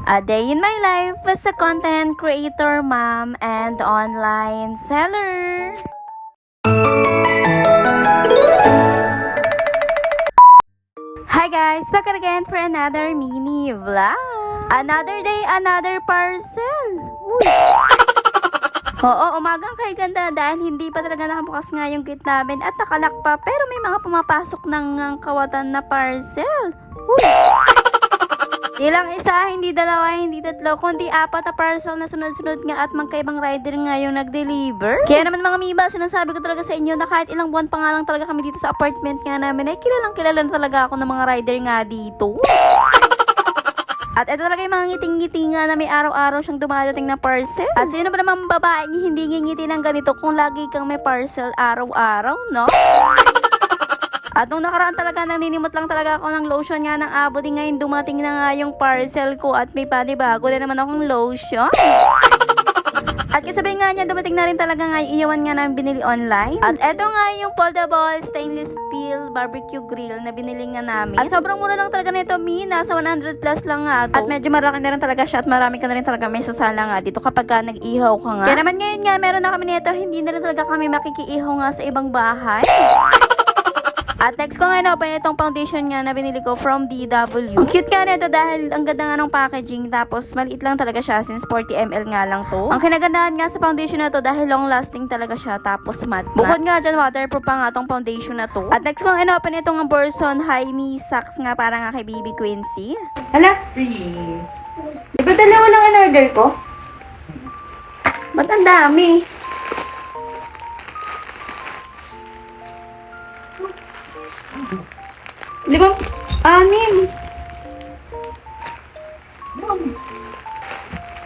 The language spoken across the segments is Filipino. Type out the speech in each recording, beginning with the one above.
A day in my life as a content creator, mom, and online seller. Hi guys! Back again for another mini vlog. Another day, another parcel. Uy. Oo, umagang kay ganda dahil hindi pa talaga nakabukas nga yung gate namin at nakalak pa pero may mga pumapasok ng kawatan na parcel. Uy. Di lang isa, hindi dalawa, hindi tatlo, kundi apat na parcel na sunod-sunod nga at magkaibang rider nga yung nag-deliver. Kaya naman mga miba, sinasabi ko talaga sa inyo na kahit ilang buwan pa nga lang talaga kami dito sa apartment nga namin, ay kilala na talaga ako ng mga rider nga dito. At ito talaga yung mga ngiting-ngiti nga na may araw-araw siyang dumadating na parcel. At sino ba naman babaeng hindi ngingiti ng ganito kung lagi kang may parcel araw-araw, no? At nung nakaraan talaga, naninimot lang talaga ako ng lotion nga ng Abody. Ngayon dumating na nga yung parcel ko at may panibago na naman akong lotion. At kasabay nga niya, dumating na rin talaga nga yung iyawan nga namin binili online. At eto nga yung foldable stainless steel barbecue grill na binili nga namin. At sobrang mura lang talaga nito, nasa 100 plus lang nga to. At medyo marami na rin talaga siya at marami ka na rin talaga may sasala nga dito kapag ka nag-ihaw ka nga. Kaya naman ngayon nga, meron na kami nito, hindi na rin talaga kami makikiihaw nga sa ibang bahay. At next ko nga na-open itong foundation nga na binili ko from DW. Ang cute nga nito dahil ang ganda nga ng packaging, tapos maliit lang talaga siya since 40 ml nga lang to. Ang kinagandahan nga sa foundation na to dahil long lasting talaga siya, tapos matte. Bukod nga dyan, waterproof pa nga itong foundation na to. At next ko nga na-open itong Burson High Knee Socks nga para nga kay Baby Quincy. Hala? Di ba dalawa lang in-order ko? Ba't ang dami? Di ba? Anim.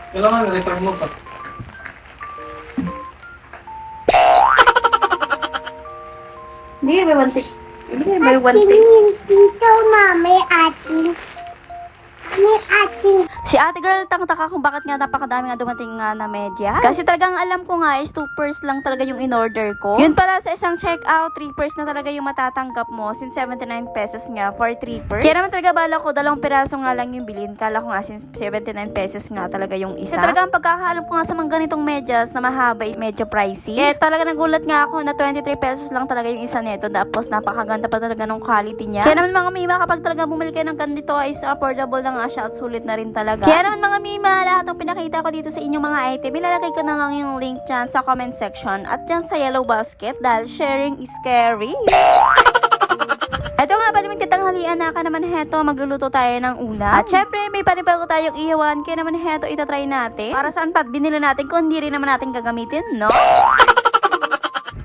Kailangan na-refer mo pa. Hindi, may one tick. Hindi, may one tick. Dito, mami, ating. May ating. Si ate girl, taka kung bakit nga napakadami nga dumating nga na medyas. Kasi talagang alam ko nga is 2 pairs lang talaga yung in-order ko. Yun pala sa isang checkout, 3 pairs na talaga yung matatanggap mo since 79 pesos nga for 3 pairs. Kaya naman talaga bala ko, 2 piraso nga lang yung bilhin. Kala ko nga since 79 pesos nga talaga yung isa. Kasi talaga ang pagkakaalam ko nga sa mga ganitong medyas na mahaba is medyo pricey. Kaya talaga nagulat nga ako na 23 pesos lang talaga yung isa nito. Tapos napakaganda pa talaga ng quality niya. Kaya naman mga mima, kapag talaga bumili kayo ng ganito is affordable na nga siya at sulit na rin talaga. Kaya naman mga mima, lahat ng pinakita ko dito sa inyong mga item, ilalagay ko na lang yung link dyan sa comment section at dyan sa yellow basket dahil sharing is scary. Ito nga pala magtatanghalian na ka naman heto, magluluto tayo ng ulam. At syempre may panibago tayong ihawan, kaya naman heto itatry natin. Para saan pat binili natin kung hindi rin naman natin gagamitin, no?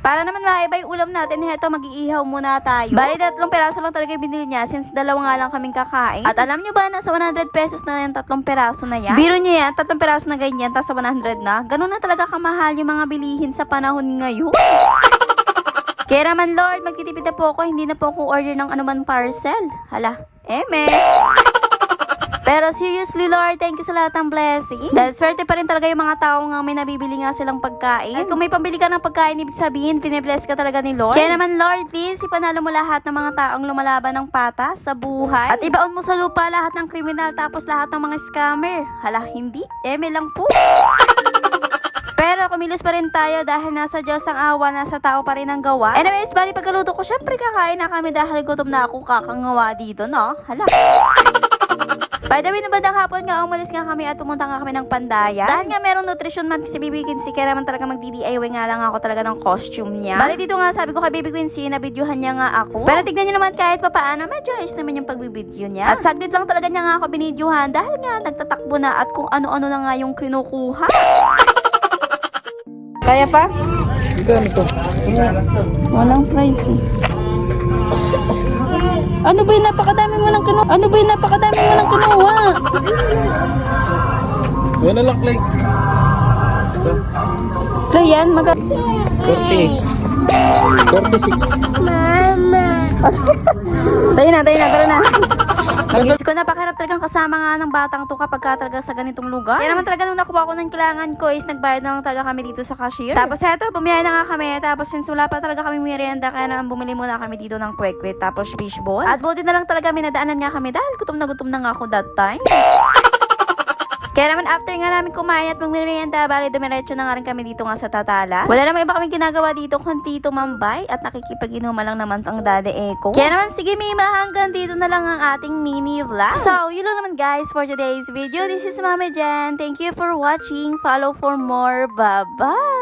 Para naman maiba yung ulam natin, heto mag-iihaw muna tayo. Bali 3 peraso lang talaga yung binili niya since 2 nga lang kaming kakain. At alam nyo ba, nasa 100 pesos na yung 3 peraso na yan? Biro nyo yan, 3 peraso na ganyan, tas sa 100 na. Ganun na talaga kamahal yung mga bilihin sa panahon ngayon. Kaya naman Lord, magtitipid na po ako, hindi na po ako order ng anuman parcel. Hala, eme. Pero seriously Lord, thank you sa lahat ng blessing. Dahil swerte pa rin talaga yung mga tao nga may nabibili nga silang pagkain. At kung may pambili ka ng pagkain, ibig sabihin, pinibless ka talaga ni Lord. Kaya naman Lord, please, ipanalo mo lahat ng mga taong lumalaban ng patas sa buhay. At ibaon mo sa lupa lahat ng kriminal tapos lahat ng mga scammer. Hala, hindi? Eme lang po. Pero kumilos pa rin tayo dahil nasa Diyos ang awa, nasa tao pa rin ang gawa. Anyways, bali pagkaluto ko, syempre kakain na kami dahil gutom na ako kakangawa dito, no? Hala. By the way, nabandang hapon nga, umalis nga kami at pumunta nga kami ng Pandaya. Dahil nga merong nutrition month si Baby Quincy, kaya naman talaga mag-DIY nga lang ako talaga ng costume niya. Bali dito nga, sabi ko kay Baby Quincy, na-videohan niya nga ako. Pero tignan nyo naman kahit papaano, medyo ayos naman yung pagbibideo niya. At saglit lang talaga niya nga ako binidyohan dahil nga nagtatakbo na at kung ano-ano na nga yung kinukuha. Kaya pa? Gano to? Walang price eh. Ano ba yung napakadami mo ng kinuha? Ano ba yung napakadami mo ng kinuha? Wala lang like. Kaya yan, 40. 46. Mama. Tayo na, tara na. Ko napakahirap talagang kasama nga ng batang to kapag talaga sa ganitong lugar. Kaya naman talaga nung nakuha ko ng kailangan ko is nagbayad na lang talaga kami dito sa cashier. Tapos eto, bumiyay na nga kami. Tapos since wala pa talaga kami merienda, kaya naman bumili muna kami dito ng kwek-kwek tapos fishball. At buti na lang talaga minadaanan nga kami dahil gutom na nga ako that time. Kaya naman after nga namin kumain at magmerienda, bali dumiretso na nga rin kami dito nga sa Tatala. Wala naman iba kami ginagawa dito kundi tumambay at nakikipag-inuman lang naman tong Daddy Echo. Kaya naman sige Mima, hanggang dito na lang ang ating mini vlog. So, yun lang naman guys for today's video. This is Mama Jen. Thank you for watching. Follow for more. Bye-bye!